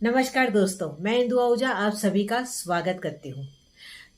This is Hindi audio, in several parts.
नमस्कार दोस्तों, मैं इंदु आहूजा आप सभी का स्वागत करती हूँ।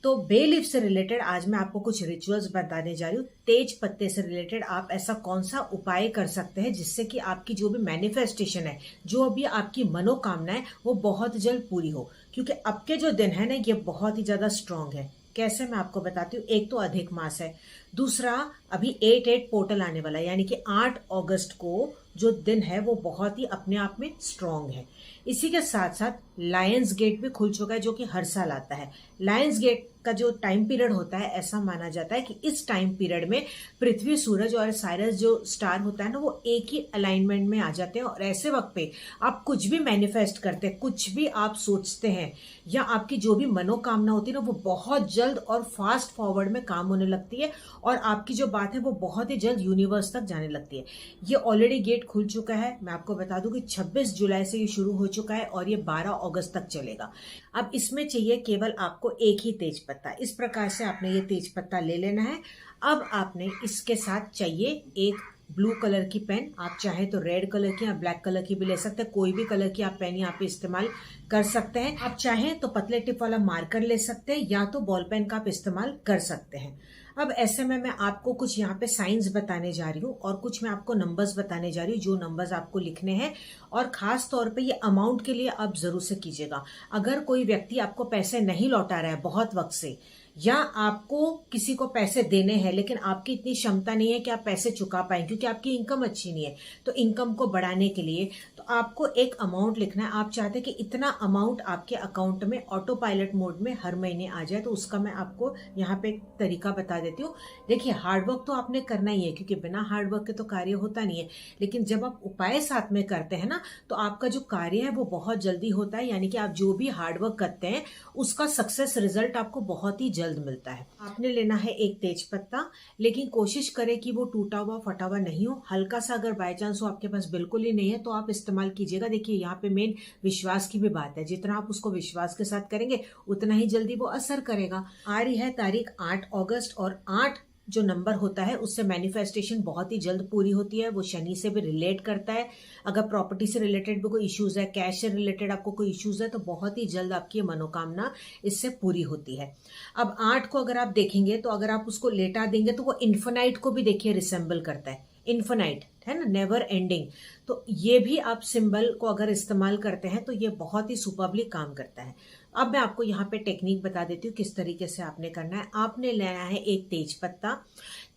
तो बे लीफ से रिलेटेड आज मैं आपको कुछ रिचुअल्स बताने जा रही हूँ। तेज पत्ते से रिलेटेड आप ऐसा कौन सा उपाय कर सकते हैं जिससे कि आपकी जो भी मैनिफेस्टेशन है, जो भी आपकी मनोकामना है, वो बहुत जल्द पूरी हो। क्योंकि अब के जो दिन है ना, ये बहुत ही ज्यादा स्ट्रांग है। कैसे, मैं आपको बताती हूँ। एक तो अधिक मास है, दूसरा अभी 8/8 पोर्टल आने वाला है, यानी कि 8 अगस्त को जो दिन है वो बहुत ही अपने आप में स्ट्रांग है। इसी के साथ साथ लायंस गेट भी खुल चुका है, जो कि हर साल आता है। लायंस गेट का जो टाइम पीरियड होता है, ऐसा माना जाता है कि इस टाइम पीरियड में पृथ्वी, सूरज और साइरस जो स्टार होता है ना, वो एक ही अलाइनमेंट में आ जाते हैं। और ऐसे वक्त पे आप कुछ भी मैनिफेस्ट करते हैं, कुछ भी आप सोचते हैं, या आपकी जो भी मनोकामना होती है ना, वो बहुत जल्द और फास्ट फॉरवर्ड में काम होने लगती है। और आपकी जो बात है वो बहुत ही जल्द यूनिवर्स तक जाने लगती है। ये ऑलरेडी गेट खुल चुका है। मैं आपको बता दूं कि 26 जुलाई से ये शुरू हो चुका है और ये 12 अगस्त तक चलेगा। अब इसमें चाहिए केवल आपको एक ही तेज पत्ता। इस प्रकार से आपने ये तेज पत्ता ले लेना है। अब आपने इसके साथ चाहिए एक ब्लू कलर की पेन। आप चाहे तो रेड कलर की या ब्लैक कलर की भी ले सकते हैं। कोई भी कलर की आप पेन यहाँ पे इस्तेमाल कर सकते हैं। आप चाहें तो पतले टिप वाला मार्कर ले सकते हैं, या तो बॉल पेन का आप इस्तेमाल कर सकते हैं। अब ऐसे में मैं आपको कुछ यहाँ पे साइंस बताने जा रही हूँ और कुछ मैं आपको नंबर्स बताने जा रही हूँ, जो नंबर्स आपको लिखने हैं। और खास तौर पे ये अमाउंट के लिए आप जरूर से कीजिएगा। अगर कोई व्यक्ति आपको पैसे नहीं लौटा रहा है बहुत वक्त से, या आपको किसी को पैसे देने हैं लेकिन आपकी इतनी क्षमता नहीं है कि आप पैसे चुका पाए, क्योंकि आपकी इनकम अच्छी नहीं है, तो इनकम को बढ़ाने के लिए तो आपको एक अमाउंट लिखना है। आप चाहते हैं कि इतना अमाउंट आपके अकाउंट में ऑटो पायलट मोड में हर महीने आ जाए, तो उसका मैं आपको यहाँ पे एक तरीका बता देती हूँ। देखिए, हार्डवर्क तो आपने करना ही है, क्योंकि बिना हार्डवर्क के तो कार्य होता नहीं है। लेकिन जब आप उपाय साथ में करते हैं ना, तो आपका जो कार्य है वो बहुत जल्दी होता है। यानी कि आप जो भी हार्डवर्क करते हैं, उसका सक्सेस रिजल्ट आपको बहुत ही जल्द मिलता है। आपने लेना है एक तेज पत्ता, लेकिन कोशिश करें कि वो टूटा हुआ फटा हुआ नहीं हो। हल्का सा अगर बाय चांस हो आपके पास बिल्कुल ही नहीं है, तो आप इस्तेमाल कीजिएगा। देखिए, यहाँ पे मेन विश्वास की भी बात है। जितना आप उसको विश्वास के साथ करेंगे, उतना ही जल्दी वो असर करेगा। आ रही है तारीख 8 अगस्त, और 8 जो नंबर होता है उससे मैनिफेस्टेशन बहुत ही जल्द पूरी होती है। वो शनि से भी रिलेट करता है। अगर प्रॉपर्टी से रिलेटेड भी कोई इश्यूज है, कैश से रिलेटेड आपको कोई इश्यूज है, तो बहुत ही जल्द आपकी मनोकामना इससे पूरी होती है। अब 8 को अगर आप देखेंगे, तो अगर आप उसको लेटा देंगे तो वो इन्फिनाइट को भी देखिए रिसेंबल करता है। इन्फिनाइट है ना, नेवर एंडिंग। तो ये भी आप सिंबल को अगर इस्तेमाल करते हैं तो ये बहुत ही सुपरबली काम करता है। अब मैं आपको यहाँ पे टेक्निक बता देती हूँ किस तरीके से आपने करना है। आपने लेना है एक तेज पत्ता।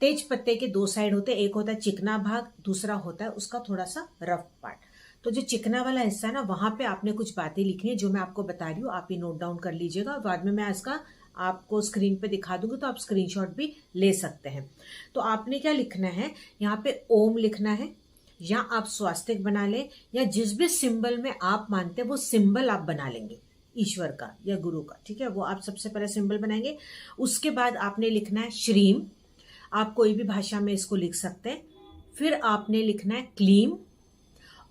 तेज पत्ते के दो साइड होते हैं, एक होता है चिकना भाग, दूसरा होता है उसका थोड़ा सा रफ पार्ट। तो जो चिकना वाला हिस्सा है ना, वहां पे आपने कुछ बातें लिखनी है जो मैं आपको बता रही हूँ। आप ये नोट डाउन कर लीजिएगा, बाद में मैं इसका आपको स्क्रीन पे दिखा दूंगी, तो आप स्क्रीनशॉट भी ले सकते हैं। तो आपने क्या लिखना है, यहाँ पे ओम लिखना है, या आप स्वास्तिक बना लें, या जिस भी सिंबल में आप मानते हैं वो सिंबल आप बना लेंगे, ईश्वर का या गुरु का। ठीक है, वो आप सबसे पहले सिंबल बनाएंगे। उसके बाद आपने लिखना है श्रीम। आप कोई भी भाषा में इसको लिख सकते हैं। फिर आपने लिखना है क्लीम,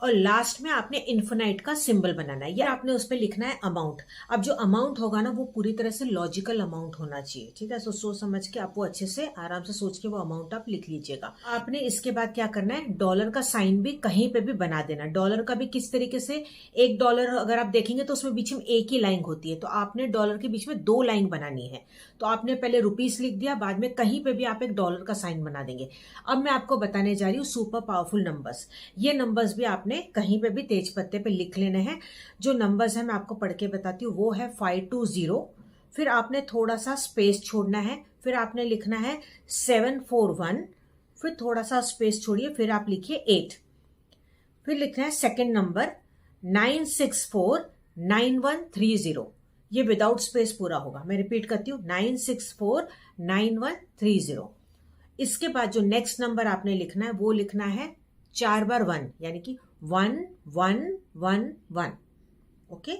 और लास्ट में आपने इन्फिनाइट का सिंबल बनाना है, या आपने उस पर लिखना है अमाउंट। अब जो अमाउंट होगा ना, वो पूरी तरह से लॉजिकल अमाउंट होना चाहिए। ठीक है, तो सोच समझ के आप वो अच्छे से आराम से सोच के वो अमाउंट आप लिख लीजिएगा। आपने इसके बाद क्या करना है, डॉलर का साइन भी कहीं पे भी बना देना। डॉलर का भी किस तरीके से, एक डॉलर अगर आप देखेंगे तो उसमें बीच में एक ही लाइन होती है, तो आपने डॉलर के बीच में दो लाइन बनानी है। तो आपने पहले रुपीस लिख दिया, बाद में कहीं पे भी आप एक डॉलर का साइन बना देंगे। अब मैं आपको बताने जा रही हूँ सुपर पावरफुल नंबर्स। ये नंबर्स भी आपने कहीं पे भी तेज पत्ते पे लिख लेने हैं। जो नंबर्स है मैं आपको पढ़ के बताती हूँ, वो है 520। फिर आपने थोड़ा सा स्पेस छोड़ना है, फिर आपने लिखना है 741। फिर थोड़ा सा स्पेस छोड़िए, फिर आप लिखिए 8। फिर लिखना है सेकंड नंबर 9649130। ये विदाउट स्पेस पूरा होगा। मैं रिपीट करती हूँ, 9649130। इसके बाद जो नेक्स्ट नंबर आपने लिखना है, वो लिखना है 4 बार 1, यानी कि 1111। ओके।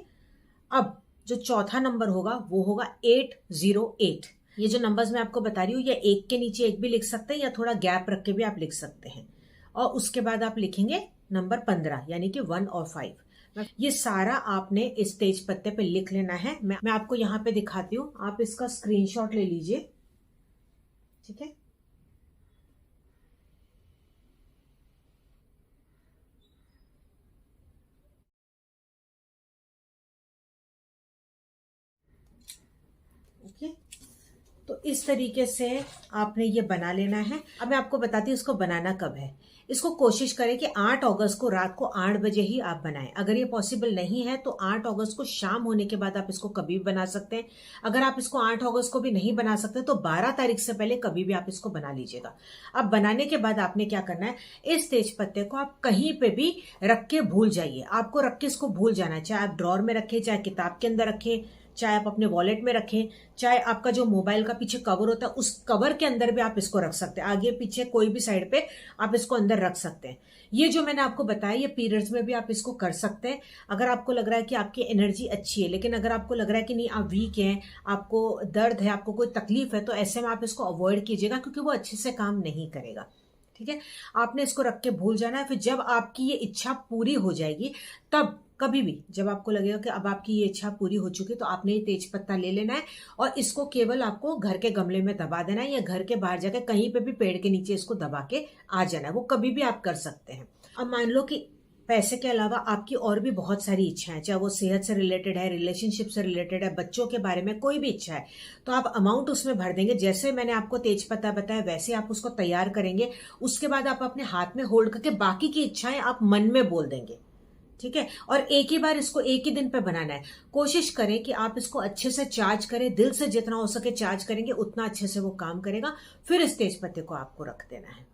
अब जो चौथा नंबर होगा वो होगा 808। ये जो नंबर्स मैं आपको बता रही हूँ, ये एक के नीचे एक भी लिख सकते हैं, या थोड़ा गैप रख के भी आप लिख सकते हैं। और उसके बाद आप लिखेंगे नंबर 15, यानी कि 1 और 5। ये सारा आपने इस तेज पत्ते पे लिख लेना है। मैं आपको यहाँ पे दिखाती हूँ, आप इसका स्क्रीनशॉट ले लीजिए। ठीक है। तो इस तरीके से आपने ये बना लेना है। अब मैं आपको बताती हूँ इसको बनाना कब है। इसको कोशिश करें कि 8 अगस्त को रात को 8 बजे ही आप बनाएं। अगर ये पॉसिबल नहीं है तो 8 अगस्त को शाम होने के बाद आप इसको कभी भी बना सकते हैं। अगर आप इसको 8 अगस्त को भी नहीं बना सकते तो 12 तारीख से पहले कभी भी आप इसको बना लीजिएगा। अब बनाने के बाद आपने क्या करना है, इस तेज पत्ते को आप कहीं पे भी रख के भूल जाइए। आपको रख के इसको भूल जाना है, चाहे आप ड्रॉर में रखें, चाहे किताब के अंदर रखें, चाहे आप अपने वॉलेट में रखें, चाहे आपका जो मोबाइल का पीछे कवर होता है उस कवर के अंदर भी आप इसको रख सकते हैं। आगे पीछे कोई भी साइड पे आप इसको अंदर रख सकते हैं। ये जो मैंने आपको बताया ये पीरियड्स में भी आप इसको कर सकते हैं। अगर आपको लग रहा है कि आपकी एनर्जी अच्छी है, लेकिन अगर आपको लग रहा है कि नहीं आप वीक हैं, आपको दर्द है, आपको कोई तकलीफ है, तो ऐसे में आप इसको अवॉइड कीजिएगा क्योंकि वो अच्छे से काम नहीं करेगा। ठीक है, आपने इसको रख के भूल जाना है। फिर जब आपकी ये इच्छा पूरी हो जाएगी तब कभी भी जब आपको लगेगा कि अब आपकी ये इच्छा पूरी हो चुकी तो आपने ये तेज पत्ता ले लेना है और इसको केवल आपको घर के गमले में दबा देना है या घर के बाहर जाकर कहीं पे भी पेड़ के नीचे इसको दबा के आ जाना है। वो कभी भी आप कर सकते हैं। अब मान लो कि पैसे के अलावा आपकी और भी बहुत सारी इच्छाएं, चाहे वो सेहत से रिलेटेड है, रिलेशनशिप से रिलेटेड है, बच्चों के बारे में कोई भी इच्छा है, तो आप अमाउंट उसमें भर देंगे। जैसे मैंने आपको तेज पत्ता बताया वैसे आप उसको तैयार करेंगे। उसके बाद आप अपने हाथ में होल्ड करके बाकी की इच्छाएं आप मन में बोल देंगे। ठीक है, और एक ही बार इसको एक ही दिन पे बनाना है। कोशिश करें कि आप इसको अच्छे से चार्ज करें, दिल से जितना हो सके चार्ज करेंगे उतना अच्छे से वो काम करेगा। फिर इस तेज पत्ते को आपको रख देना है।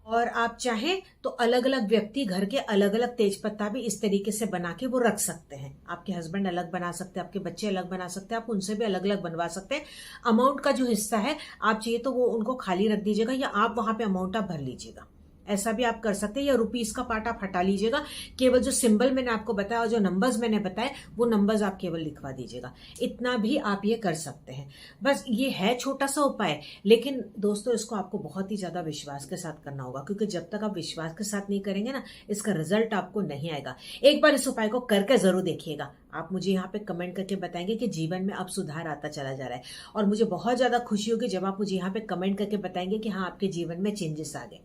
और आप चाहें तो अलग अलग व्यक्ति घर के अलग अलग तेज पत्ता भी इस तरीके से बना के वो रख सकते हैं। आपके हस्बैंड अलग बना सकते हैं, आपके बच्चे अलग बना सकते हैं, आप उनसे भी अलग अलग बनवा सकते हैं। अमाउंट का जो हिस्सा है आप चाहिए तो वो उनको खाली रख दीजिएगा या आप वहां पे अमाउंट आप भर लीजिएगा। ऐसा भी आप कर सकते हैं, या रुपीस का पार्ट आप हटा लीजिएगा। केवल जो सिंबल मैंने आपको बताया और जो नंबर्स मैंने बताए वो नंबर्स आप केवल लिखवा दीजिएगा। इतना भी आप ये कर सकते हैं। बस ये है छोटा सा उपाय, लेकिन दोस्तों इसको आपको बहुत ही ज्यादा विश्वास के साथ करना होगा, क्योंकि जब तक आप विश्वास के साथ नहीं करेंगे ना इसका रिजल्ट आपको नहीं आएगा। एक बार इस उपाय को करके जरूर देखिएगा। आप मुझे यहाँ पे कमेंट करके बताएंगे कि जीवन में अब सुधार आता चला जा रहा है, और मुझे बहुत ज्यादा खुशी होगी जब आप मुझे यहाँ पे कमेंट करके बताएंगे कि हाँ आपके जीवन में चेंजेस आ गए।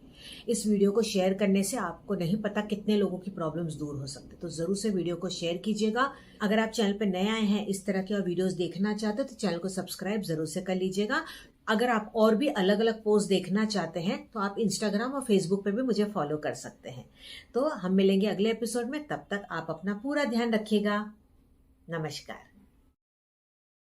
इस वीडियो को शेयर करने से आपको नहीं पता कितने लोगों की प्रॉब्लम्स दूर हो सकते, तो जरूर से वीडियो को शेयर कीजिएगा। अगर आप चैनल पे नए आए हैं, इस तरह के और वीडियोस देखना चाहते हो तो चैनल को सब्सक्राइब जरूर से कर लीजिएगा। अगर आप और भी अलग अलग पोस्ट देखना चाहते हैं तो आप इंस्टाग्राम और फेसबुक पे भी मुझे फॉलो कर सकते हैं। तो हम मिलेंगे अगले एपिसोड में, तब तक आप अपना पूरा ध्यान रखिएगा। नमस्कार।